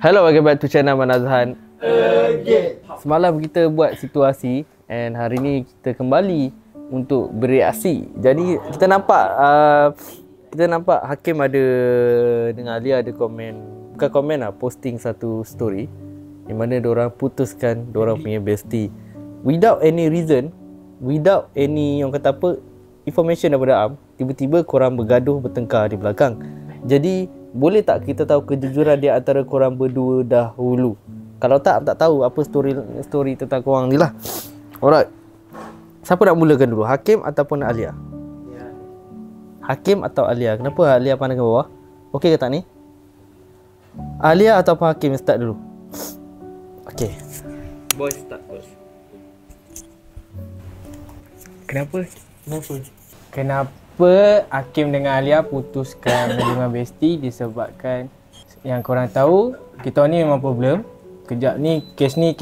Hello, welcome back to channel Manazhan. Semalam kita buat situasi and hari ni kita kembali untuk bereaksi. Jadi kita nampak Hakim ada dengan Alia ada komen, bukan komen lah, posting satu story di mana diorang putuskan diorang punya bestie without any reason, without any orang kata apa information daripada Am. Tiba-tiba korang bergaduh, bertengkar di belakang. Jadi boleh tak kita tahu kejujuran di antara korang berdua dahulu? Kalau tak tahu apa story tentang korang ni lah. Alright. Siapa nak mulakan dulu? Hakim ataupun Alia? Hakim atau Alia? Kenapa Alia pandang ke bawah? Okey ke tak ni? Alia ataupun Hakim start dulu? Okey. Boy start first. Kenapa Hakim dengan Alia putuskan dengan bestie disebabkan yang korang tahu kita ni memang problem. Kejap ni kes ni,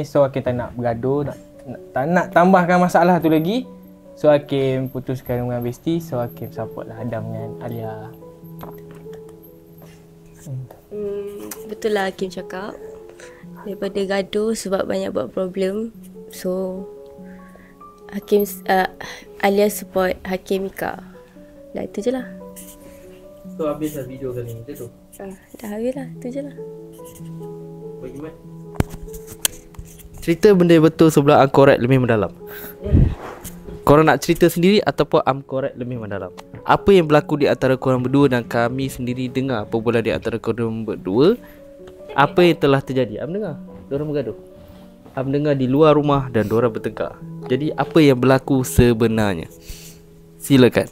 so Hakim tak nak bergaduh, tak nak tambahkan masalah tu lagi. So Hakim putuskan dengan bestie, so Hakim support lah Adam dengan Alia. Betul lah Hakim cakap. Daripada gaduh sebab banyak buat problem, so Hakim Alia support Hakim Mika. Dah itu je lah. So habislah video kali ni tu. Dah habis lah, itu je lah. Bagi Mat. Cerita benda betul sebelah Am korek lebih mendalam. Korang nak cerita sendiri ataupun Am korek lebih mendalam? Apa yang berlaku di antara korang berdua dan kami sendiri dengar perbualan di antara korang berdua? Apa yang telah terjadi? Am dengar diorang bergaduh. Am dengar di luar rumah dan diorang bertengkar. Jadi apa yang berlaku sebenarnya? Silakan.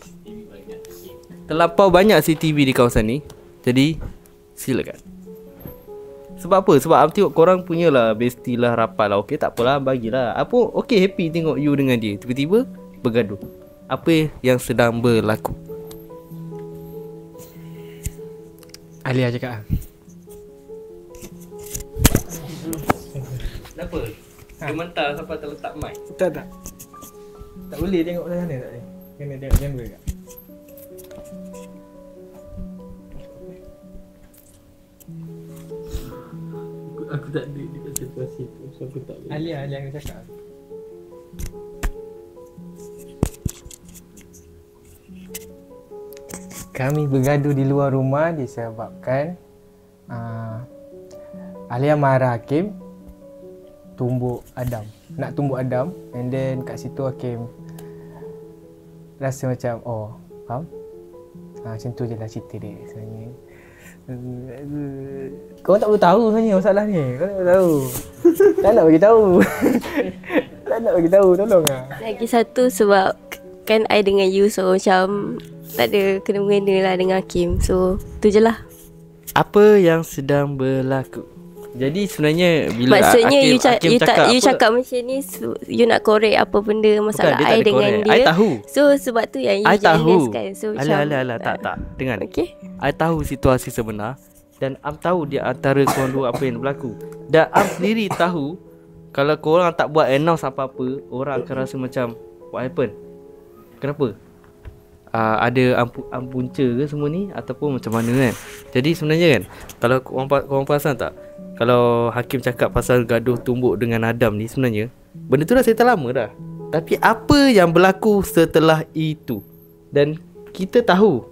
Terlampau banyak CCTV di kawasan ni. Jadi silakan. Sebab apa? Sebab Am tengok korang punya lah bestie lah, rapat lah. Okey tak apalah, bagilah. Apa okey, happy tengok you dengan dia. Tiba-tiba bergaduh. Apa yang sedang berlaku? Alia cakap. Kenapa? Dia mental sampai terletak mic. Tak boleh tengok dah sana tak ni. Kena tengok jam juga. Aku tak ada dekat situasi tu, so aku tak boleh. Alia yang cakap. Kami bergaduh di luar rumah disebabkan Alia marah Hakim nak tumbuk Adam, and then kat situ Hakim rasa macam faham? Macam tu je lah cerita dia sebenarnya. Korang tak perlu tahu sebenarnya masalah ni. Korang tak perlu tahu. Tak nak bagi tahu. Tak nak bagi tahu, tolong lah. Lagi satu sebab kan I dengan you, so macam tak ada kena-mengena lah dengan Hakim. So tu je lah. Apa yang sedang berlaku? Jadi sebenarnya bila maksudnya Hakim cakap you cakap macam ni, you nak korek apa benda masalah I dengan dia. I tahu. So sebab tu yang you jealous kan. So alah, tak dengar. Okay. I tahu situasi sebenar dan Am tahu di antara korang dua apa yang berlaku. Dan Am sendiri tahu kalau korang tak buat announce apa-apa, orang akan rasa macam what happened? Kenapa? Ada am punca ke semua ni ataupun macam mana kan? Jadi sebenarnya kan, kalau korang perasan tak, kalau Hakim cakap pasal gaduh tumbuk dengan Adam ni, sebenarnya benda tu dah cerita lama dah. Tapi apa yang berlaku setelah itu? Dan kita tahu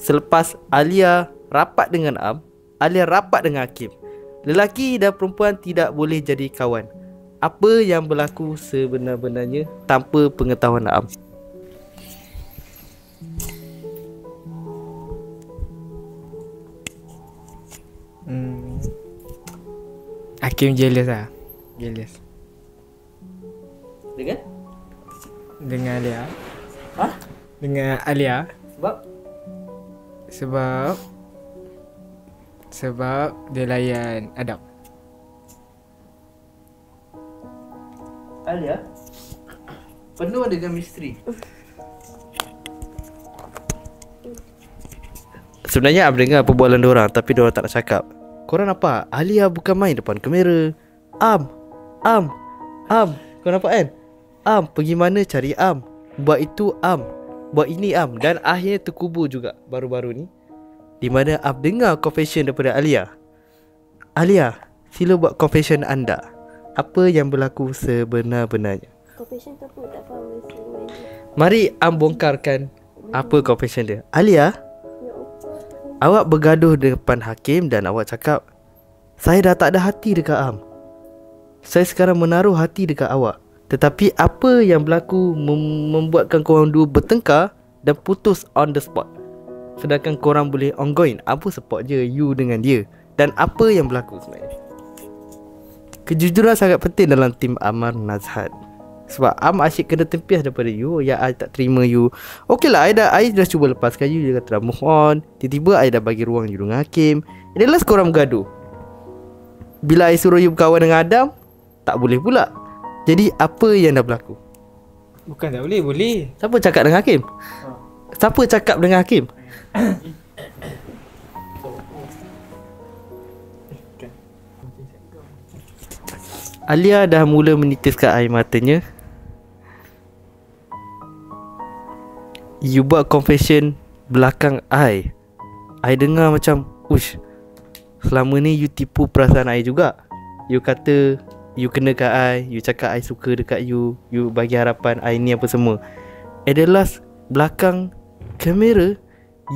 selepas Alia rapat dengan Am, Alia rapat dengan Hakim. Lelaki dan perempuan tidak boleh jadi kawan. Apa yang berlaku sebenar-benarnya tanpa pengetahuan Am? Hakim jealous lah. Jealous dengan Alia. Dengan Alia. Sebab dia layan Adam. Alia penuh dengan misteri. Sebenarnya Am dengar perbualan diorang, tapi diorang tak nak cakap. Korang nampak Alia bukan main depan kamera. Am kau nampak kan? Am pergi mana cari Am, buat itu Am, buat ini Am. Dan akhirnya terkubur juga baru-baru ni, di mana Am dengar confession daripada Alia. Alia, sila buat confession anda. Apa yang berlaku sebenar-benarnya? Confession tu aku tak faham bahasa Melayu. Mari Am bongkarkan apa confession dia. Alia, awak bergaduh depan hakim dan awak cakap, saya dah tak ada hati dekat Am. Saya sekarang menaruh hati dekat awak. Tetapi apa yang berlaku membuatkan korang dua bertengkar dan putus on the spot. Sedangkan korang boleh ongoing. Apa support je you dengan dia. Dan apa yang berlaku sebenarnya. Kejujuran sangat penting dalam tim Amar Nazhat. Sebab Am asyik kena tempias daripada you. Yang I tak terima you. Okey lah, I dah cuba lepaskan you. Dia kata dah move on. Tiba-tiba I dah bagi ruang you dengan Hakim. And then last korang bergaduh. Bila I suruh you berkawan dengan Adam, tak boleh pula. Jadi apa yang dah berlaku? Bukan tak boleh, boleh. Siapa cakap dengan Hakim? Siapa cakap dengan Hakim? Alia dah mula menitiskan air matanya. You buat confession belakang I dengar macam, ush, selama ni you tipu perasaan I juga. You kata you kenakan I, you cakap I suka dekat you, you bagi harapan I ni apa semua. At the last, belakang kamera,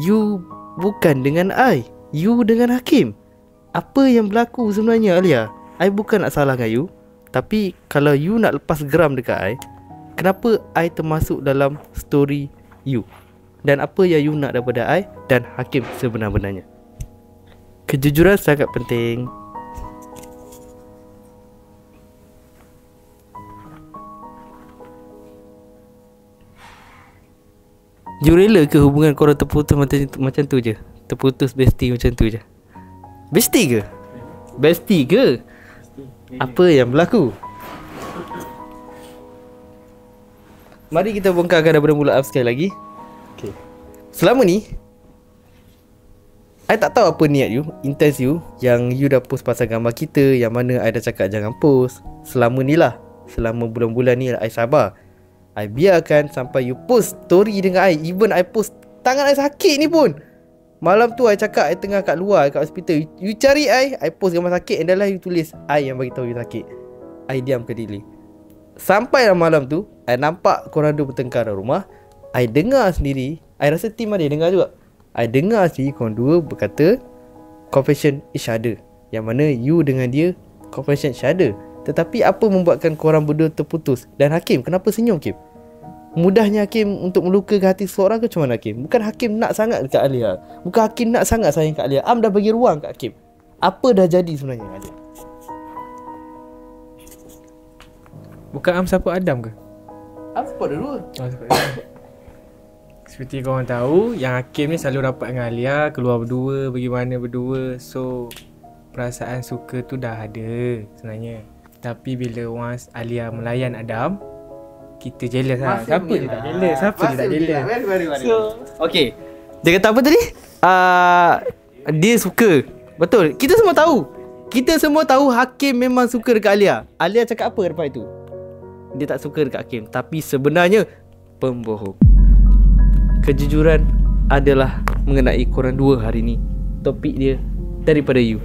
you bukan dengan I, you dengan Hakim. Apa yang berlaku sebenarnya, Alia? I bukan nak salahkan you, tapi kalau you nak lepas geram dekat I, kenapa I termasuk dalam story you? Dan apa yang you nak daripada I dan Hakim sebenar-benarnya? Kejujuran sangat penting. You rela ke hubungan korang terputus macam tu je? Terputus bestie macam tu je? Bestie ke? Bestie ke? Apa yang berlaku? Mari kita bongkarkan daripada mula sekali lagi. Okay. Selama ni I tak tahu apa niat you, intense you, yang you dah post pasal gambar kita, yang mana I dah cakap jangan post. Selama ni lah, selama bulan-bulan ni I sabar. I biarkan sampai you post story dengan I. Even I post tangan I sakit ni pun. Malam tu I cakap I tengah kat luar, kat hospital. You cari I post gambar sakit. And then lah you tulis I yang bagi tahu you sakit. I diam ke delay. Sampai lah malam tu I nampak korang dua bertengkar dalam rumah. I dengar sendiri. I rasa tim ada dengar juga. I dengar sendiri korang dua berkata confession each other. Yang mana you dengan dia confession each other. Tetapi apa membuatkan korang berdua terputus? Dan Hakim, kenapa senyum Hakim? Mudahnya Hakim untuk melukakan hati seorang ke macam mana Hakim? Bukan Hakim nak sangat dekat Alia. Bukan Hakim nak sangat sayang kat Alia. Am dah bagi ruang kat Hakim. Apa dah jadi sebenarnya Alia? Bukan Am support Adam ke? Am support dua. Support Adam. Seperti korang tahu, yang Hakim ni selalu rapat dengan Alia, keluar berdua, pergi mana berdua. So perasaan suka tu dah ada sebenarnya. Tapi bila once Alia melayan Adam, kita jealous lah. Siapa je tak jealous? Siapa je tak jealous? So, okay. Dia kata apa tadi? Dia suka. Betul. Kita semua tahu. Kita semua tahu Hakim memang suka dekat Alia. Alia cakap apa lepas itu? Dia tak suka dekat Hakim. Tapi sebenarnya pembohong. Kejujuran adalah mengenai korang dua hari ni. Topik dia daripada you.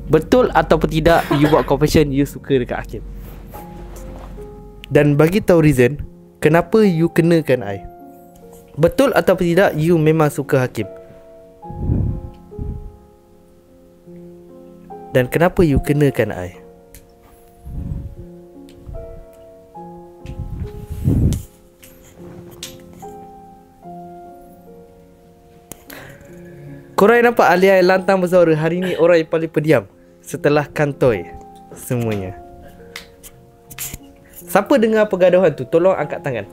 Betul ataupun tidak you buat confession you suka dekat Hakim. Dan bagi tahu reason kenapa you kenakan I. Betul ataupun tidak you memang suka Hakim. Dan kenapa you kenakan I. Korang yang nampak Alia yang lantang bersuara hari ni orang yang paling pendiam setelah kantoi semuanya. Siapa dengar pergaduhan tu? Tolong angkat tangan.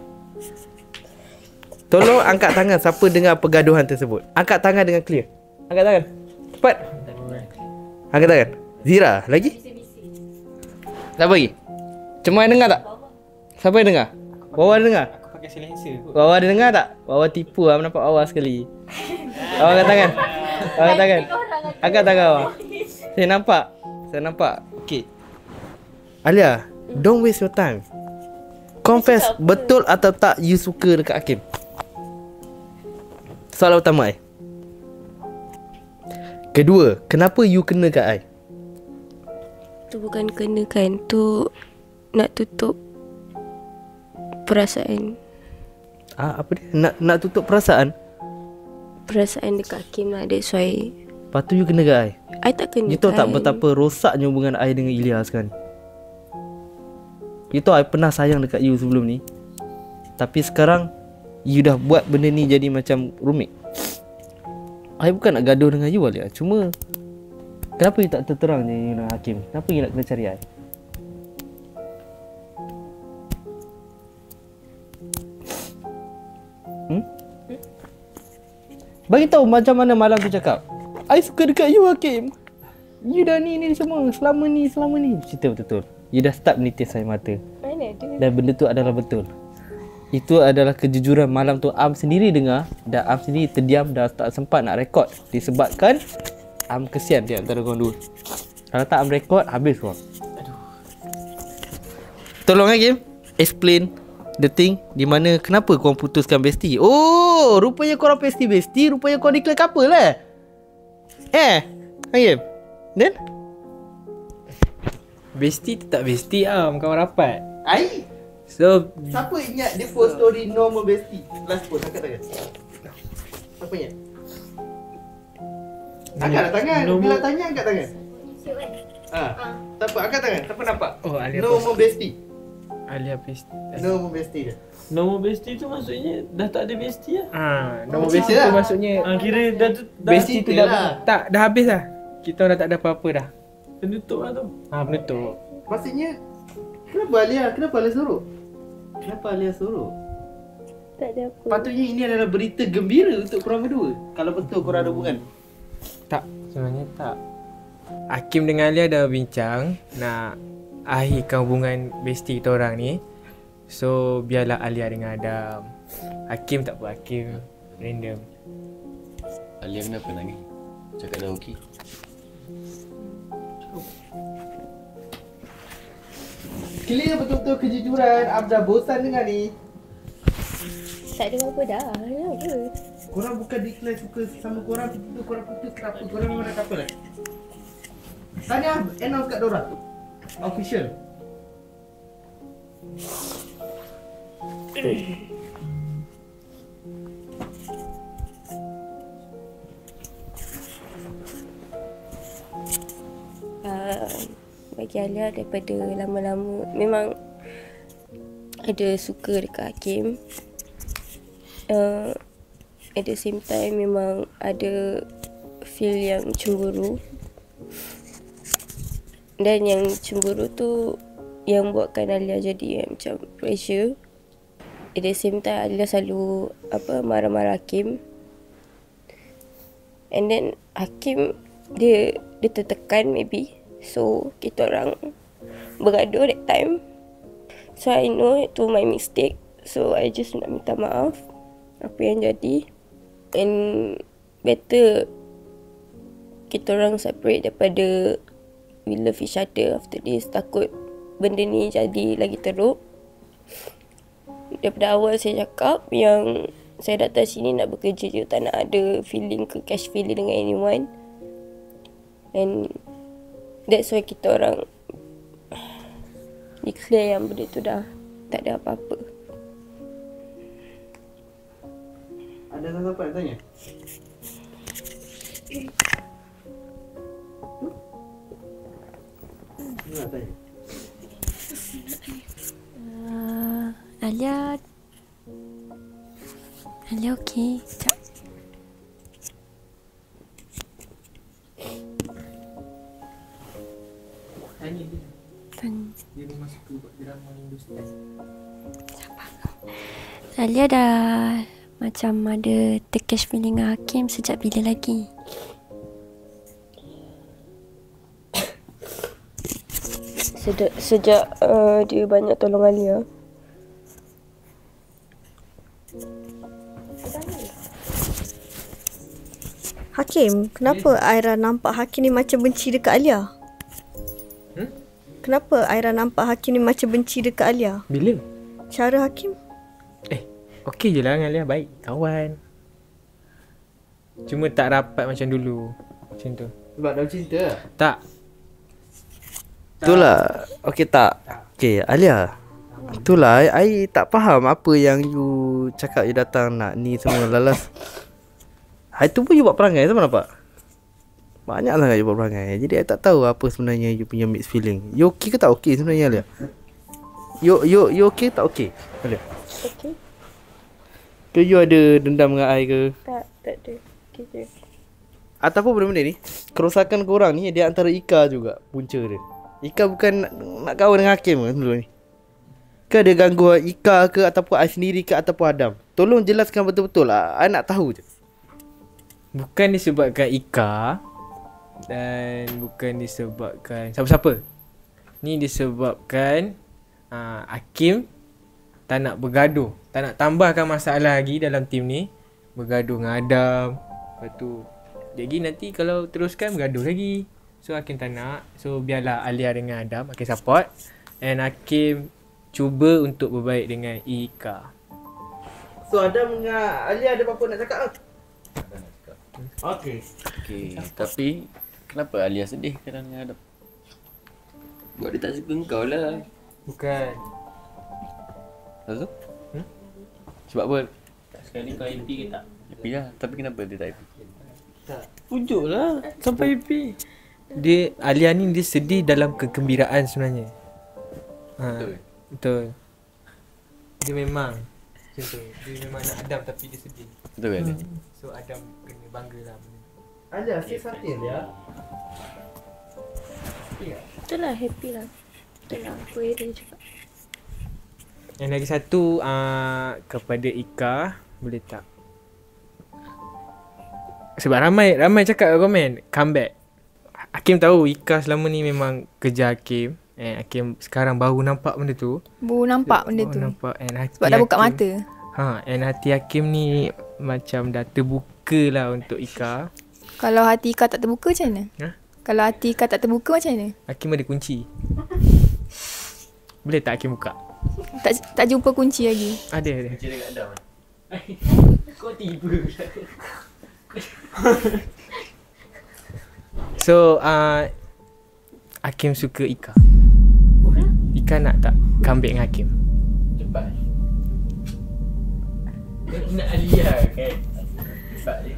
Tolong angkat tangan siapa dengar pergaduhan tersebut. Angkat tangan dengan clear. Angkat tangan. Cepat. Angkat tangan. Zira. Lagi? Siapa lagi? Cuma yang dengar tak? Siapa yang dengar? Wawa ada dengar? aku pakai silencer kot. Wawa ada dengar tak? Wawa tipu lah. Nampak Wawa sekali. Wawa angkat tangan. Wawa angkat tangan. Angkat tangan Wawa. Saya nampak. Okay. Alia, don't waste your time. Confess betul atau tak you suka dekat Hakim. Soalan pertama I. Kedua, kenapa you kena kat I? tu bukan kenakan, tu nak tutup perasaan. Apa dia? Nak tutup perasaan? Perasaan dekat Hakim lah, that's why Lepas tu you kena ke I? I tak kena. You tahu tak betapa rosaknya hubungan I dengan Ilyas kan? You tahu I pernah sayang dekat you sebelum ni, tapi sekarang you dah buat benda ni jadi macam rumit. I bukan nak gaduh dengan you Alia, cuma kenapa you tak terterang je you dengan Hakim? Kenapa you nak kena cari I? Bagi tahu macam mana malam tu cakap. I suka dekat you Hakim. You dah ni semua selama ni. Cerita betul-betul. You dah start menitis air mata. Mana ada. Dan benda tu adalah betul. Itu adalah kejujuran malam tu Am sendiri dengar. Dan Am sendiri terdiam dan tak sempat nak rekod. Disebabkan Am kesian di antara korang dua. Kalau tak Am rekod, habis korang. Tolong Hakim explain the thing di mana kenapa korang putuskan bestie. Oh, rupanya korang bestie, rupanya korang declare couple lah. Hakim. Then? Bestie tu tak bestie kawan rapat. Ai. So Siapa ingat dia post story normal bestie? Last post, angkat tangan. Siapa ingat? Angkat tangan. Bila tanya angkat tangan. Siapa? Angkat tangan. Siapa nampak? Oh, Alia normal bestie. Alia bestie. Normal bestie dia. Normal bestie tu maksudnya dah tak ada bestie lah. Normal Macam bestie lah. tu maksudnya Kira dah bestie tu cerita dah lah. tak dah habis lah. Kita dah tak ada apa-apa dah. penutup lah tu. Penutup. Maksudnya kenapa Alia suruh? Kenapa Alia suruh? Tak ada apa. Patutnya ini adalah berita gembira untuk korang berdua. Kalau betul korang ada hubungan. Tak, sebenarnya tak. Hakim dengan Alia dah bincang nak akhirkan hubungan bestie kita orang ni. So biarlah Alia dengan Adam. Hakim tak apa, Hakim random. Alia kenapa nangis? Cakap dah okey. Clear betul-betul kejujuran. Abda bosan dengar ni. Tak ada apa-apa dah. Kenapa? Korang bukan declare suka sama korang, tiba-tiba korang putus kenapa? Korang memang dah couple lah. Tanya announce kat dorang. Official. Bagi Alia daripada lama-lama memang ada suka dekat Hakim. At the same time memang ada feel yang cemburu. Dan yang cemburu tu yang buatkan Alia jadi macam pressure. At the same time Alia selalu marah-marah Hakim. And then Hakim dia tertekan maybe. So kita orang bergaduh that time. So I know itu my mistake. So I just nak minta maaf apa yang jadi. And better kita orang separate daripada we love each other after this. Takut benda ni jadi lagi teruk. Daripada awal saya cakap yang saya datang sini nak bekerja je, tak nak ada feeling ke cash feeling dengan anyone. And that's why kita orang declare yang benda tu dah tak ada apa-apa. Ada siapa nak tanya? Nak tanya? Alia okey. Sekejap. Tanya dia. Tanya. Dia memang suka buat drama Hindustan. Alia dah macam ada tercash feeling dengan Hakim sejak bila lagi? Sejak dia banyak tolong Alia. Hakim, kenapa Aira nampak Hakim ni macam benci dekat Alia? Kenapa Aira nampak Hakim ni macam benci dekat Alia? Bila? Cara Hakim? Okey je lah dengan Alia, baik kawan. Cuma tak rapat macam dulu. Macam tu. Sebab dah cinta lah. Tak. Itulah. Okey tak? Okey, Alia. Itulah, I tak faham apa yang you cakap you datang nak ni semua lalas. Hari tu pun you buat perangai sama nampak? Banyak sangat you buat perangai. Jadi I tak tahu apa sebenarnya you punya mixed feeling. You okey ke tak okey sebenarnya Alia? You okey tak okey? Alia? Okay. Ke you ada dendam dengan I ke? Tak ada. Okay je. Ataupun benda-benda ni kerosakan korang ni dia antara Ika juga punca dia. Ika bukan nak kawan dengan Hakim ke dulu ni? Ke ada gangguan Ika ke ataupun I sendiri ke ataupun Adam? Tolong jelaskan betul-betul lah. I nak tahu je. Bukan disebabkan Ika dan bukan disebabkan siapa-siapa. Ni disebabkan Hakim tak nak bergaduh, tak nak tambahkan masalah lagi dalam tim ni. Bergaduh dengan Adam. Lepas tu jadi nanti kalau teruskan bergaduh lagi. So Hakim tak nak. So biarlah Alia dengan Adam Hakim support. And Hakim cuba untuk berbaik dengan Ika. So Adam dengan Alia ada apa-apa nak cakap tak? Okey. Okay, tapi kenapa Alia sedih kadang dengan Adam? Buat dia tak suka engkau lah. Bukan. Lepas tu? Sebab apa? Sekali kau happy ke tak? Happy lah. Tapi kenapa dia tak happy? Pujuk lah sampai happy. Dia Alia ni dia sedih dalam kegembiraan sebenarnya. Betul. Betul. Dia memang macam tu. Dia memang nak Adam tapi dia sedih. Betul kan? So Adam kena bangga lah. Alia, say something Alia. Betul lah, happy lah. Betul lah apa yang dia cakap. Yang lagi satu kepada Ika, boleh tak? Sebab ramai cakap komen comeback. Hakim tahu Ika selama ni memang kerja Hakim. Hakim sekarang baru nampak benda tu. Baru nampak benda tu. Nampak. And hati Sebab dah buka Hakim- mata. And hati Hakim ni macam dah terbuka lah untuk Ika. Kalau hati Ika tak terbuka macam mana? Ha? Kalau hati Ika tak terbuka macam mana? Hakim ada kunci. Boleh tak Hakim buka? Tak jumpa kunci lagi. Ada. Kerja dekat Adam kan? Kau tiba. So Hakim suka Ika. Ika nak tak comeback dengan Hakim? Cepat. Nak Alia kan? Cepat je.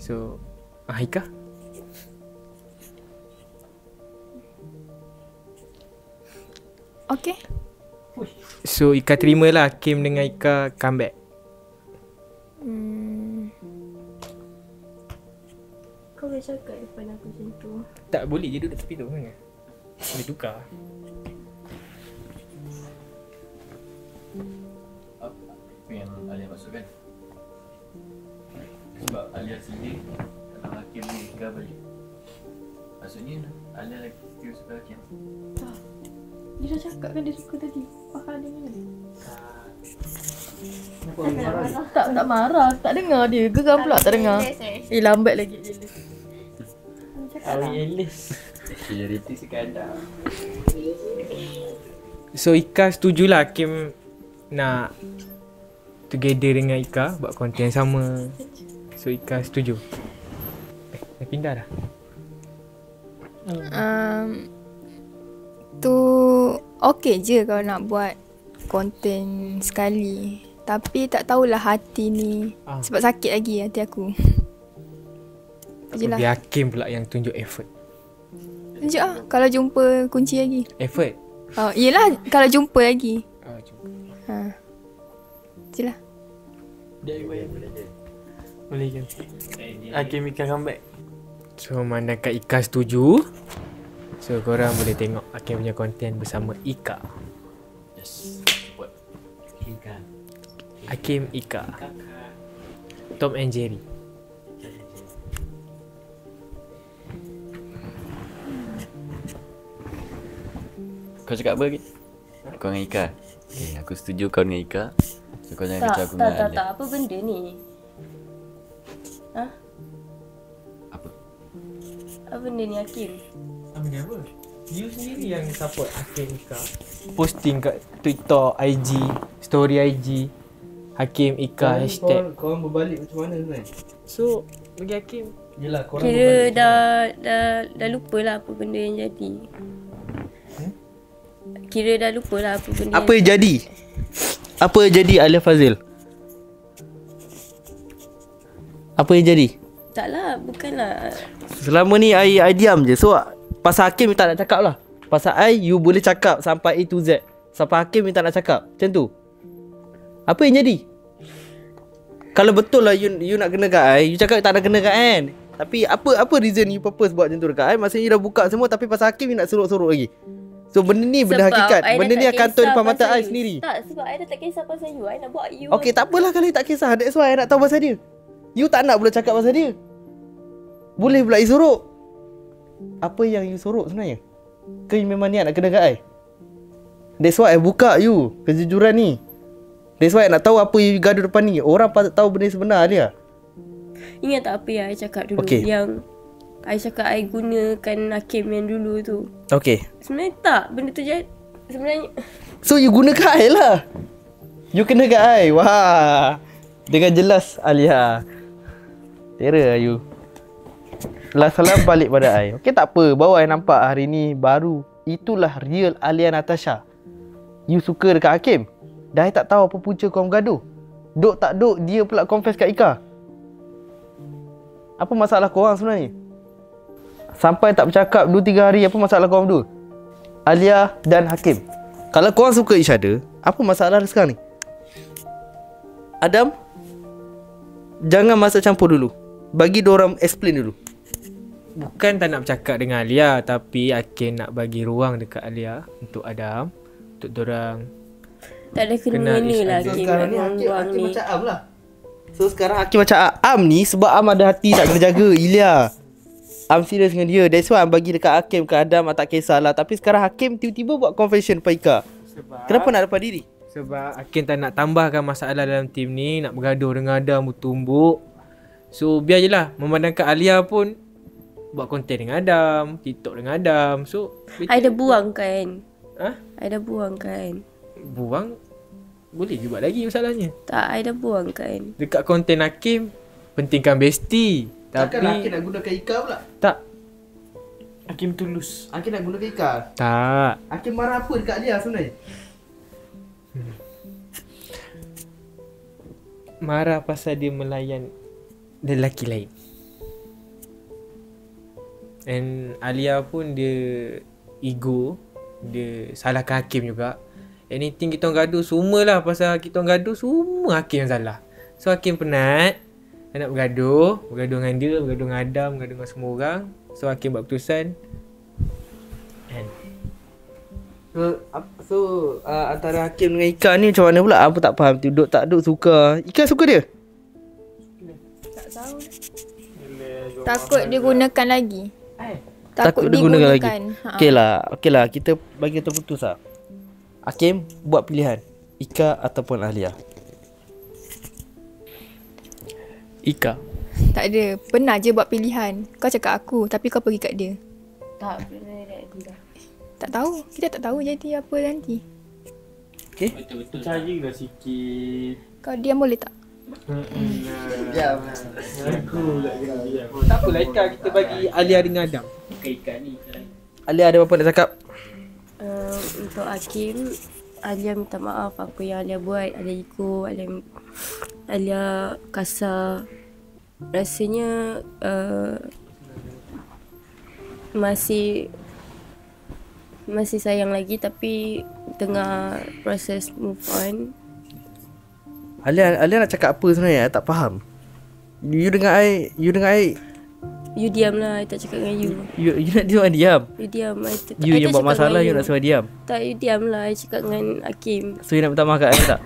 So Ika? Okay. So Ika terimalah Hakim dengan Ika comeback. Kau boleh cakap depan aku macam tu. Tak boleh je duduk tepi tu kan? Boleh tukar. Apa yang Alia maksudkan? Sebab Alia sendiri kalau Hakim ni tinggal balik. Maksudnya Alia lagi still suka Hakim. Dia dah cakap kan dia suka tadi. Faham dia mana? Tak marah. Tak dengar dia. Geram pula tak dengar. Lambat lagi. Awi Elis. Majoriti sekadar. So Ika setujulah Hakim nak together dengan Ika buat konten sama. So Ika setuju. Dah pindah dah. Tu okey je kalau nak buat konten sekali. Tapi tak tahulah hati ni. Sebab sakit lagi hati aku. Jelah. Biar Hakim pula yang tunjuk effort. Tunjuk lah kalau jumpa kunci lagi. Effort? Yelah kalau jumpa lagi. Jumpa. Jelah. Boleh kan? Hakim Ika comeback. So mandangkan Ika setuju, so korang boleh tengok Hakim punya konten bersama Ika. Yes. Buat. Ika. Hakim Ika. Tom and Jerry. Kau cakap apa lagi? Kau dengan Ika? Okay, aku setuju kau dengan Ika. So kau jangan kacau aku dengan Alia. Tak. Apa benda ni? Ha? Apa? Apa benda ni Hakim? Benda apa? You sendiri yang support Hakim Ika. Posting kat Twitter, IG, story IG Hakim Ika hashtag. Korang berbalik macam mana sebenarnya? So bagi Hakim Yelah, korang Kira dah lupa lah apa benda yang jadi. Kira dah lupa lah apa benda Apa yang jadi? Apa yang jadi Alia Fazil? Apa yang jadi? Tak lah, bukanlah. Selama ni I diam je. So pasal Hakim tak nak cakap lah. Pasal you boleh cakap sampai A to Z. Sampai Hakim tak nak cakap. Macam tu. Apa yang jadi? Kalau betul lah you nak kena kat you cakap tak nak kena kat kan. Tapi apa reason you purpose buat macam tu dekat maksudnya you dah buka semua, tapi pasal Hakim you nak sorok-sorok lagi. So benda ni benda hakikat. Benda ni akan turun depan mata I sendiri. Tak, sebab I dah tak kisah pasal you. I nak buat you. Okay, tak apalah kalau you tak kisah. That's why I nak tahu pasal dia. You tak nak pula cakap pasal dia. Boleh pula you sorok. Apa yang you sorok sebenarnya? Ke you memang niat nak kena kat I? That's why I buka you kejujuran ni. That's why I nak tahu apa you gaduh depan ni. Orang patut tahu benda sebenar dia. Ingat tak apa yang I cakap dulu? Okay. Yang I cakap I gunakan Hakim yang dulu tu. Okay. Sebenarnya tak. Benda tu jadi sebenarnya. So you guna kat I lah. You kena kat I. Wah. Dengan jelas Alia. Terror you. Last salam balik pada I. Okay, tak apa. Baru I nampak hari ni baru. Itulah real Alia Natasha. You suka dekat Hakim. Dah I tak tahu apa punca korang gaduh. Duk tak duk dia pula confess kat Ika. Apa masalah korang sebenarnya? Sampai tak bercakap 2-3 hari, apa masalah korang berdua? Alia dan Hakim. Kalau korang suka each other, apa masalah sekarang ni? Adam, jangan masuk campur dulu. Bagi diorang explain dulu. Bukan tak nak bercakap dengan Alia, tapi Hakim nak bagi ruang dekat Alia untuk Adam, untuk diorang. Tak ada kena-mena lah Hakim nak buang-buang ni. macam Am lah. So sekarang Hakim macam Am ni sebab Am ada hati nak kena jaga Ilya. Am serius dengan dia. That's why Am bagi dekat Hakim ke Adam tak kisahlah. Tapi sekarang Hakim tiba-tiba buat confession pada Ika. Kenapa nak lepas diri? Sebab Hakim tak nak tambahkan masalah dalam tim ni, nak bergaduh dengan Adam bertumbuk. So biar je lah. Memandangkan Alia pun buat konten dengan Adam, TikTok dengan Adam. So I dah buang kan. Ha? I dah buang kan. Buang boleh je buat lagi masalahnya. Tak, I dah buang kan. Dekat konten Hakim pentingkan bestie. Tapi nak gunakan Ika pula? tak. Hakim tulus. Hakim nak gunakan Ika? Tak. Hakim marah apa dekat dia sebenarnya? Marah pasal dia melayan lelaki lain. And Alia pun dia ego. Dia salahkan Hakim juga. Anything kita orang gaduh, semualah pasal kita orang gaduh, semua Hakim yang salah. So Hakim penat, dia nak bergaduh dengan dia, bergaduh dengan Adam, bergaduh dengan semua orang. So Hakim buat keputusan. And So antara Hakim dengan Ika ni macam mana pula? Apa tak faham tu. Duk tak duk suka. Ika suka dia? Tak tahu. Takut dia gunakan lagi. Takut dia gunakan lagi. Okey lah, kita bagi terputus lah. Hakim buat pilihan, Ika ataupun Alia. Ika. Tak ada. Pernah je buat pilihan. Kau cakap aku, tapi kau pergi kat dia. Tak, benda ready dah. Tak tahu. Kita tak tahu jadi apa nanti. Okay. Betul-betul percayalah sikit. Kau diam boleh tak? Ya. Aku tak kena diam. tak apalah Ika, kita bagi Alia dengan Adam. Ika ni. Alia ada apa nak cakap? Untuk Hakim, Alia minta maaf apa yang Alia buat. Alia ego, Alia kasar. Rasanya masih sayang lagi, tapi tengah proses move on. Alia nak cakap apa sebenarnya? I tak faham. You dengar I You diam lah, I tak cakap dengan you. You nak diam. You diam. You yang buat masalah, you nak suruh diam. Tak, you diam lah, I cakap dengan Hakim. So you nak minta maaf kat I tak?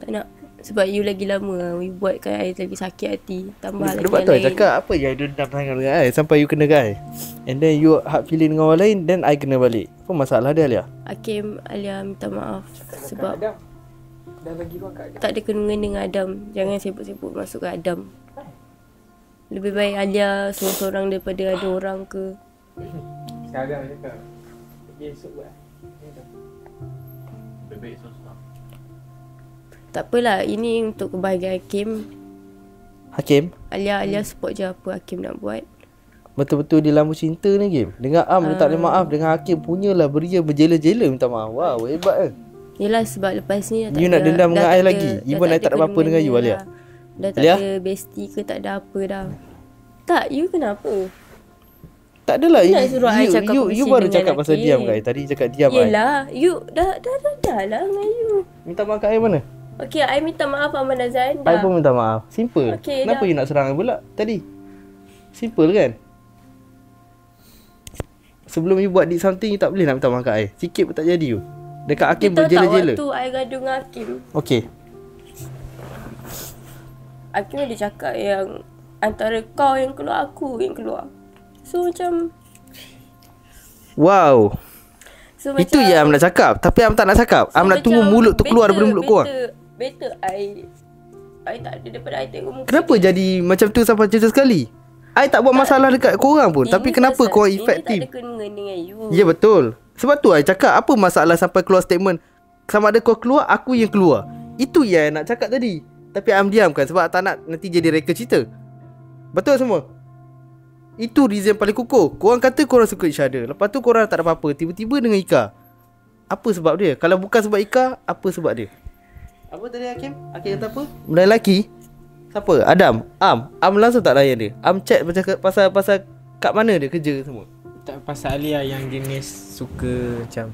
Tak nak. Sebab you lagi lama, you buatkan I lagi sakit hati. Tambah lagi Sebab yang tu I lain. cakap apa je I dendam sangat dengan I sampai you kena kat I. And then you hard feeling dengan orang lain, then I kena balik. Apa masalah dia Alia? Hakim, Alia minta maaf. Sebab Adam dah bagi ruang kat Adam. tak ada kena dengan Adam. Jangan sibuk-sibuk masuk ke Adam. Lebih baik Alia seorang-seorang daripada ada orang ke. Sekarang cakap. Esok buat. Bebek susah. Tak apalah, ini untuk kebahagiaan Hakim. Hakim, Alia support je apa Hakim nak buat. betul-betul dia lampu cinta ni Hakim. Dengan Am dia tak boleh maaf, dengan Hakim punyalah beria berjela-jela minta maaf. Wow, hebat kan. Yelah sebab lepas ni dah You nak dendam dengan I lagi? Even I tak ada apa-apa dengan you, Alia. Dah tak Alia? ada bestie ke, tak ada apa dah. Tak, you kenapa? Tak adalah. You nak suruh I cakap you pergi baru dengan cakap pasal Hakim. diam kan. Tadi cakap diam I. Yelah, you dah lah dengan you. Minta maaf kat I mana? Okay, I minta maaf Ahmad Nazan I dah. pun minta maaf. Simple. Okey, Kenapa dah. you nak serang I pula tadi? Simple kan? Sebelum you buat something, you tak boleh nak minta maaf kat I. Sikit pun tak jadi you. Dekat Hakim You tahu tak berjela-jela. waktu I gaduh dengan Hakim, Okey. Hakim ada cakap yang antara kau yang keluar, aku yang keluar. So macam Wow. so Itu yang Am nak cakap. Tapi Am tak nak cakap. Am nak tunggu mulut tu keluar daripada mulut korang. Better I tak ada daripada I tengok muka Kenapa jadi macam tu sampai cerita sekali? I tak buat masalah dekat korang pun. Tapi kenapa korang efektif? Ini tak ada kena dengan you. Ya betul. Sebab tu I cakap apa masalah sampai keluar statement. Sama ada kau keluar, aku yang keluar. Itu yang I nak cakap tadi. Tapi Am diamkan sebab tak nak nanti jadi reka cerita. Betul semua? Itu reason paling kukuh. Korang kata korang suka each other. Lepas tu korang tak ada apa-apa. Tiba-tiba dengan Ika. Apa sebab dia? Kalau bukan sebab Ika, apa sebab dia? Apa tadi Hakim? Hakim kata apa? Benda lelaki? Siapa? Adam? Am langsung tak layan dia. Am chat pasal kat mana dia kerja semua. Tak pasal Alia yang jenis suka macam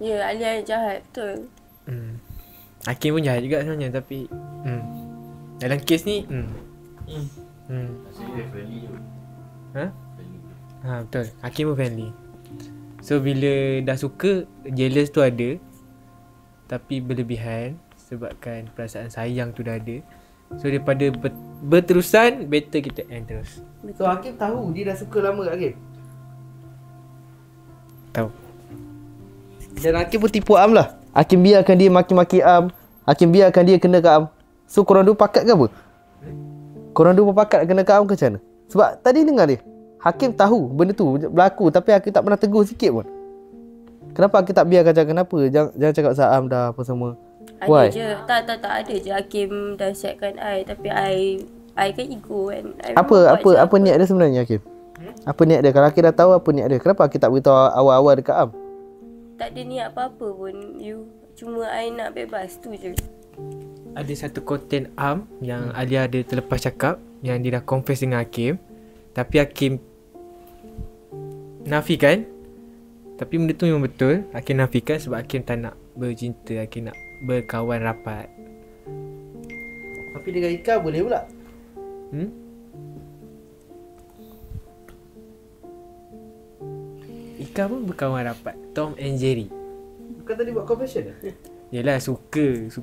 Ya, Alia yang jahat, betul. Hakim pun jahat juga sebenarnya tapi dalam kes ni Ha betul. Hakim pun friendly. So bila dah suka, jealous tu ada. Tapi berlebihan sebabkan perasaan sayang tu dah ada. So daripada berterusan, better kita end terus. So Hakim tahu dia dah suka lama Hakim. Tahu. Dan Hakim pun tipu Am lah. Hakim biarkan dia maki-maki Am. Hakim biarkan dia kena kat Am. So korang dua pakat ke apa? Korang dua pakat kena kat Am ke macam mana? Sebab tadi dengar dia, Hakim tahu benda tu berlaku tapi Hakim tak pernah tegur sikit pun. Kenapa Hakim tak biarkan cakap kenapa? Jangan cakap pasal Am dah apa semua. Why? Ada je. Tak ada je Hakim dah siapkan I. Tapi I kan ego kan. I Apa niat dia sebenarnya Hakim? Apa niat dia? Kalau Hakim dah tahu apa niat dia, kenapa Hakim tak beritahu awal-awal dekat Am? Tak ada niat apa-apa pun you. Cuma I nak bebas tu je. Ada satu konten Am yang Alia ada terlepas cakap yang dia dah confess dengan Hakim. Tapi Hakim nafikan. Tapi benda tu memang betul. Hakim nafikan sebab Hakim tak nak bercinta. Hakim nak berkawan rapat. Tapi dengan Ika boleh pula. Ika pun berkawan rapat. Tom and Jerry. Bukan tadi buat confession dah? Yelah suka.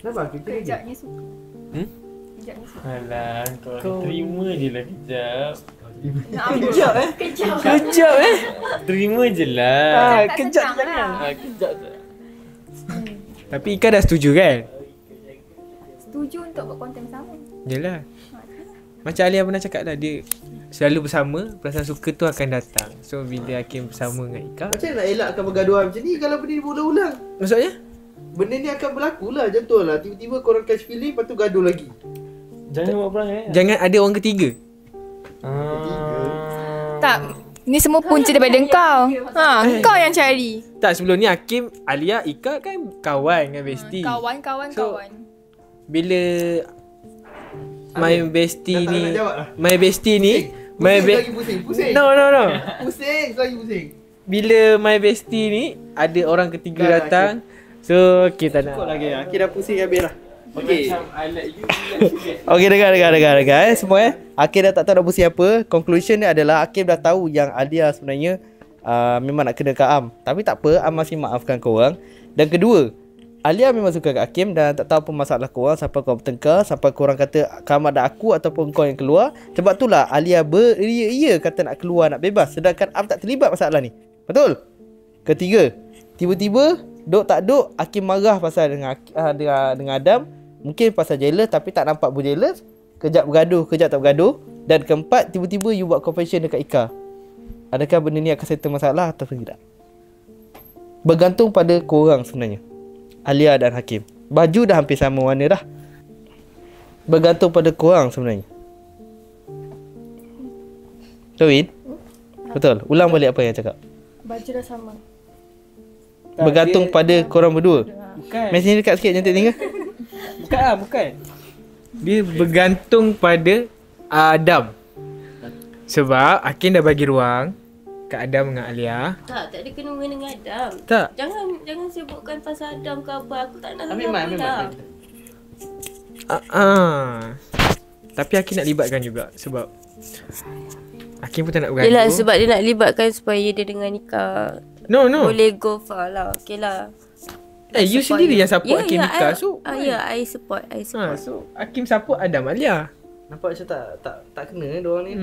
Kenapa Hakim kena dia? Kejapnya suka. Kejapnya suka. Alah, kau terima je lah kejap. Kejap Kejap terima je lah. Kejap lah. Kejap je. Tapi Ika dah setuju kan? Setuju untuk buat konten sama. Yelah. Macam Alia pernah cakap lah, dia selalu bersama, perasaan suka tu akan datang. So bila Hakim bersama dengan Ika, Macam mana nak elakkan pergaduhan macam ni kalau benda ni berulang-ulang? maksudnya? Benda ni akan berlaku lah macam tu lah. Tiba-tiba korang catch feeling lepas tu gaduh lagi. Jangan buat perang Jangan ada orang ketiga. Tak. Ni semua punca daripada engkau. Engkau yang cari. Tak, sebelum ni Hakim, Alia, Ika kan kawan dengan bestie. Kawan. So, bila my bestie tak ni, nak jawab lah. my bestie ni, Pusing. No. Pusing, lagi pusing. Bila my bestie ni ada orang ketiga Dah, datang, so kita Cukup nak. lagi lah. Kita dah pusing habis lah. Okay. Macam I like you. Okay, dengar semua Hakim dah tak tahu nak pusing apa. Conclusion dia adalah Hakim dah tahu yang Alia sebenarnya memang nak kena kat Am. Tapi tak apa, Am masih maafkan korang. Dan kedua, Alia memang suka kat Hakim dan tak tahu apa masalah korang sampai korang bertengkar, sampai korang kata kamu ada aku ataupun kau yang keluar. Sebab itulah Alia beria-ia kata nak keluar, nak bebas, sedangkan Am tak terlibat masalah ni. Betul? Ketiga, tiba-tiba duk tak duk Hakim marah pasal dengan Adam. Mungkin pasal jealous tapi tak nampak pun jealous. Kejap bergaduh, kejap tak bergaduh. Dan keempat, tiba-tiba you buat confession dekat Ika. Adakah benda ni akan settle masalah atau tidak? Bergantung pada korang sebenarnya, Alia dan Hakim. Baju dah hampir sama warna dah. bergantung pada korang sebenarnya. Kawin? Betul. Ulang balik apa yang cakap. Baju dah sama. Bergantung pada korang berdua. Bukan. Mesin dekat sikit cantik tinggal. Bukan. Dia bergantung pada Adam. Sebab Hakim dah bagi ruang kat Adam dengan Alia. Tak ada kena dengan Adam. Tak. Jangan sebutkan pasal Adam ke apa. Aku tak nak Ambil dengar mic, pun dah. Tapi Hakim nak libatkan juga sebab Hakim pun tak nak bergaduh. Yelah, sebab dia nak libatkan supaya dia dengan Nika No. boleh go far lah. Okay lah. You sendiri yang support Hakim nikah. So I support. so Hakim support Adam Alia. Nampak macam tak kena diorang ni.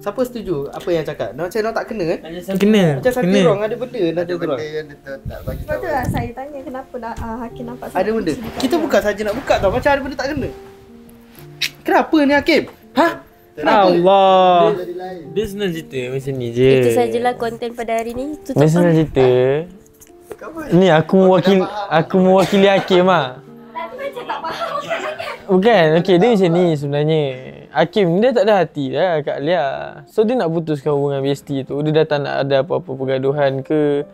Siapa Siapa setuju apa yang cakap? Macam diorang tak kena kan? Kena. Macam satu orang ada benda nak Ada diorang. benda yang dia tak bagi tahu. Betul lah saya tanya kenapa Hakim nampak Ada benda. Kita bukan saja nak buka tau. Macam ada benda tak kena. Kenapa ni Hakim? Ha? Allah. Jadi lain. Dia senang cerita macam ni je. Itu sajalah konten pada hari ni. Tutup Dia senang cerita. Ni aku mewakili Hakim lah. Bukan, okey dia macam ni sebenarnya. Hakim dia tak ada hati dah kat Alia. So dia nak putuskan hubungan bestie tu. Dia dah tak nak ada apa-apa pergaduhan ke,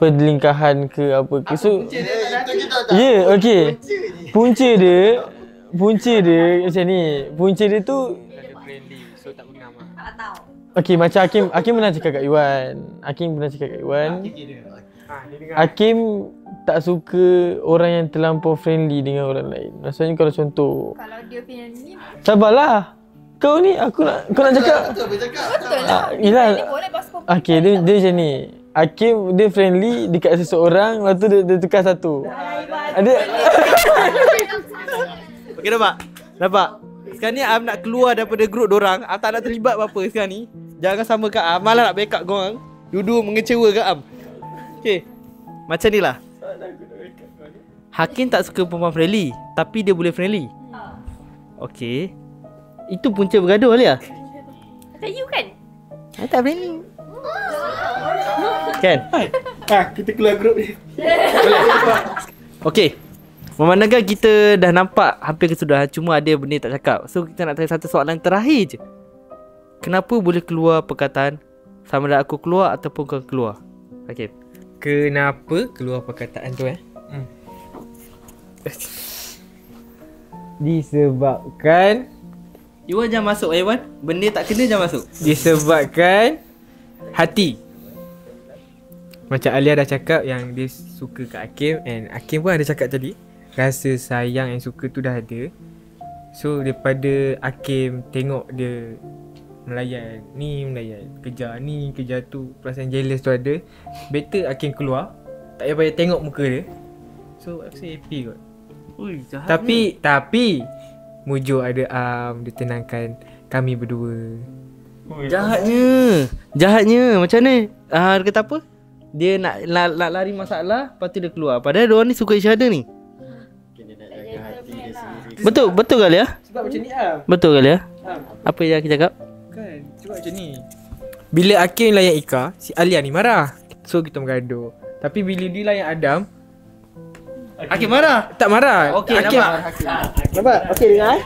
perlingkahan ke apa ke. So ya, okey. Punca dia macam ni. Punca dia tu okey, macam Hakim pernah cakap kat Iwan. Hakim tak suka orang yang terlampau friendly dengan orang lain. Maksudnya kalau contoh, Kalau dia punya ni sabarlah. Kau ni kau nak cakap. betul lah. Yelah. Boleh passport. Okey, dia macam ni. Hakim dia friendly dekat seseorang, lepas tu dia tukar satu. Ada Okey nampak? Sekarang ni Am nak keluar daripada grup dorang. Am tak nak terlibat apa-apa sekarang ni. Jangan sama kat Am. Malah nak backup korang. Dua-dua mengecewa kat Am. Okey. Macam ni lah. Hakim tak suka perempuan friendly, tapi dia boleh friendly. Okey. Itu punca bergaduh Alia. Tak you kan? Tak friendly. Kan? Kita keluar grup ni. Okey. Memandangkan kita dah nampak hampir kesudahan, cuma ada benda tak cakap. So kita nak tanya satu soalan terakhir je. Kenapa boleh keluar perkataan sama ada aku keluar ataupun kau keluar? Okey. Kenapa keluar perkataan tu Disebabkan Iwan jangan masuk Iwan. Benda tak kena jangan masuk. Disebabkan hati. Macam Alia dah cakap yang dia suka kat Hakim, and Hakim pun ada cakap tadi rasa sayang and suka tu dah ada. So daripada Hakim tengok dia melayan kejar tu, perasaan jealous tu ada, better Hakim keluar, tak payah tengok muka dia. So aku rasa happy kot. Ui, jahat. Tapi Mujo ada dia tenangkan kami berdua. Jahatnya macam ni. Dia kata apa? Dia nak lari masalah, lepas tu dia keluar. Padahal diorang ni suka each other ni. Betul kali ya? Sebab macam ni Betul kali ya? Apa yang kita cakap? Kan, sebab macam ni. Bila Hakim layan Ika, si Alia ni marah. So kita bergaduh. Tapi bila dia layan Adam, Hakim marah. tak marah. Okey, Hakim nampak? Okey dengar.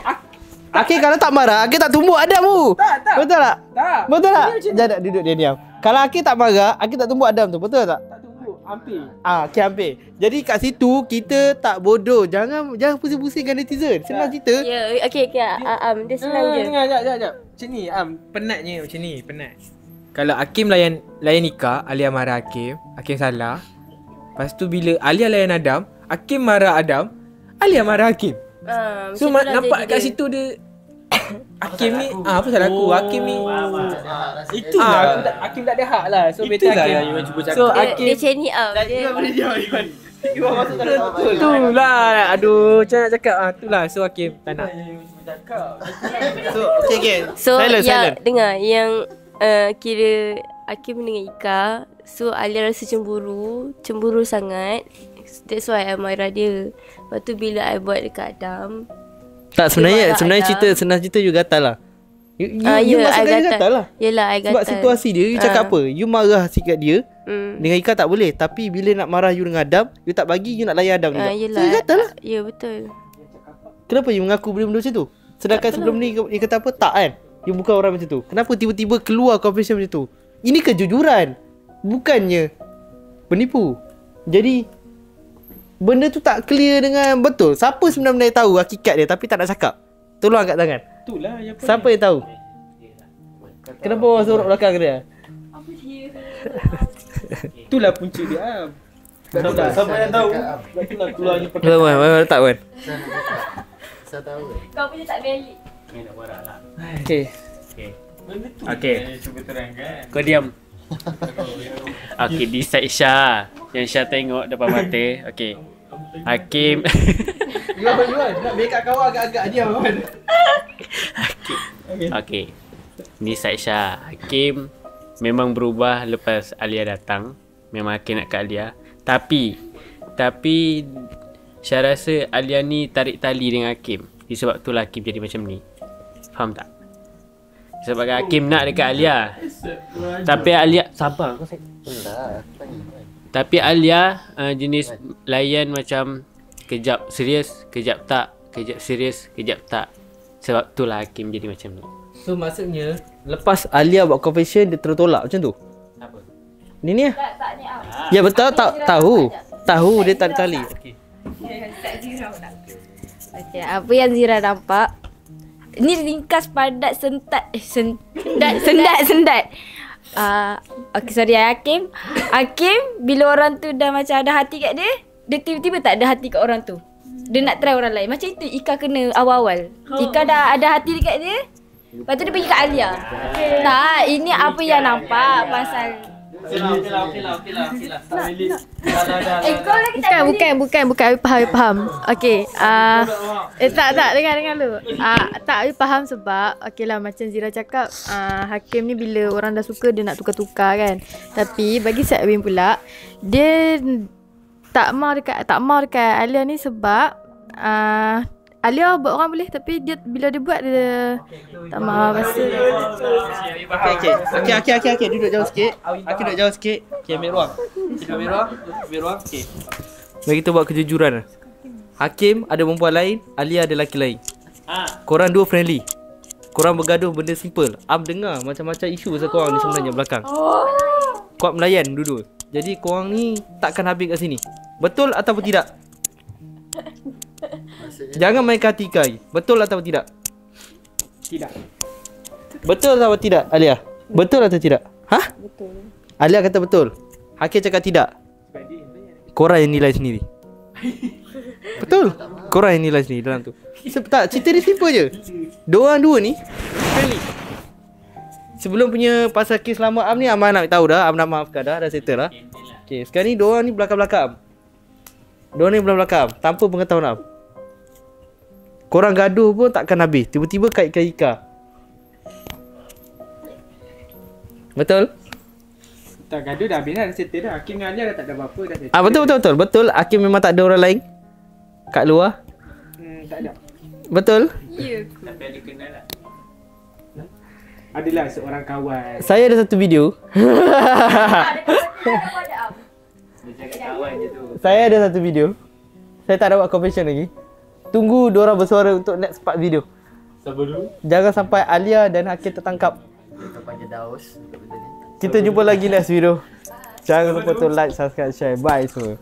Hakim kalau tak marah, Hakim tak tumbuk Adam tu. Tak. Betul tak? Tak. Betul tak? Jangan duduk dia diam. Kalau Hakim tak marah, Hakim tak tumbuk Adam tu. Betul tak? Tak tunggu, hampir. Okey hampir. Jadi kat situ kita tak bodoh. Jangan pusing-pusingkan netizen. Senang cerita. Ya, okey. Dia senang je. Dengar, jap. Macam ni, penatnya macam ni, penat. Kalau Hakim layan Ika, Alia marah Hakim salah. Lepas tu bila Alia layan Adam, Hakim marah Adam, Alia marah Hakim. So nampak kat situ dia Hakim ni apa salah aku? Hakim ni itulah Hakim tak ada hak lah. So better Hakim yang Iwan cuba cakap. So Hakim Dia macam ni Iwan masuk dalam betul. itulah. Aduh, macam nak cakap itulah. So Hakim tak nak. So okey. So Silent. dengar yang kira Hakim dengan Ika. So Alia rasa cemburu sangat. That's why I marah dia. Lepas tu bila I buat dekat Adam, Tak sebenarnya Adam. senang cerita you gatal lah. You I masukkan you gatal lah. Yelah, I gatal. Sebab situasi dia, you cakap apa? You marah sikit dia. Hmm. Dengan Ika tak boleh. Tapi bila nak marah you dengan Adam, you tak bagi, you nak layan Adam juga. So Yelah. you gatal lah. Ya, betul. Kenapa you mengaku benda-benda macam tu? Sedangkan sebelum ni you kata apa? Tak kan? You bukan orang macam tu. Kenapa tiba-tiba keluar confession macam tu? Ini kejujuran, bukannya penipu. Jadi benda tu tak clear dengan betul. Siapa sebenarnya tahu hakikat dia tapi tak nak cakap? Tolong angkat tangan. Itulah yang Siapa yang tahu? Kenapa orang sorok belakang dia? itulah punca dia. Siapa yang tahu? Itulah keluarnya Wan, letak Wan. Saya tahu. Kau punya tak valid. Okay. Okay. Cuba terangkan. Kau diam. Okay, di side Syah. Yang Syah tengok depan mata. Okay. Hakim. Yuan, nak make up kawan agak-agak diam Wan. Okay. Ni side Syah. Hakim memang berubah lepas Alia datang. Memang Hakim nak kat Alia. Tapi Syah rasa Alia ni tarik tali dengan Hakim. Sebab itulah Hakim jadi macam ni. Faham tak? Sebab Hakim nak dekat Alia. Tapi Alia sabar kau Tapi Alia jenis layan macam kejap serius, kejap tak, kejap serius, kejap tak. Sebab itulah Hakim jadi macam ni. So maksudnya lepas Alia buat confession dia tertolak macam tu? Apa? Ni Tak ni Ya betul tahu dia tarik tali. Okey. Okay, apa yang Zira nampak? Ni ringkas padat sendat. Okay, sorry Hakim. Hakim bila orang tu dah macam ada hati kat dia, dia tiba-tiba tak ada hati kat orang tu. Dia nak try orang lain. Macam itu Ika kena awal-awal. Ika dah ada hati dekat dia. Lepas tu dia pergi kat Alia. Tak, ini apa yang nampak pasal Bukan faham. Okey. Tak dengar dulu. Tak faham sebab okeylah macam Zira cakap Hakim ni bila orang dah suka dia nak tukar-tukar kan. Tapi bagi Syed Bin pula dia tak mau dekat Alia ni sebab Alia buat orang boleh tapi dia bila dia buat dia tak mahu rasa. Okey. Duduk jauh sikit. Aku duduk jauh sikit. Okey, ambil ruang. Okey. Bagi kita buat kejujuran. Hakim ada perempuan lain, Alia ada lelaki lain. Korang dua friendly. Korang bergaduh benda simple. Am dengar macam-macam isu pasal korang ni sebenarnya belakang. Kuat melayan dua-dua. Jadi korang ni takkan habis kat sini. Betul ataupun tidak? Jangan main katika lagi. Betul atau tidak? Tidak. Betul atau tidak Alia? Betul atau tidak? Betul. Alia kata betul. Hakim cakap tidak. Korang yang nilai sendiri. Betul. Korang yang nilai sendiri dalam tu. Tak, cerita dia simple je. Diorang dua ni friendly. Sebelum punya pasal kes lama Am ni Am nak tahu dah. Am nak maafkan dah settle dah. Okay, sekarang ni diorang ni belakang-belakang. Diorang ni belakang-belakang tanpa pengetahuan Am. Korang gaduh pun takkan habis. Tiba-tiba kaitkan Ika. Betul? Tak gaduh dah habis dah settle dah. Hakim dengan Alia dah tak ada apa-apa dah settle. Betul. Hakim memang tak ada orang lain kat luar. Tak ada. Betul? Tapi ada kenal lah. Adalah seorang kawan. Saya ada satu video. Saya ada satu video. Saya tak ada buat confession lagi. Tunggu diorang bersuara untuk next part video. Sabar dulu. Jangan sampai Alia dan Hakim tertangkap. Kita panggil Daus untuk benda ni. Kita jumpa lagi next video. Jangan lupa to like, subscribe, share. Bye semua.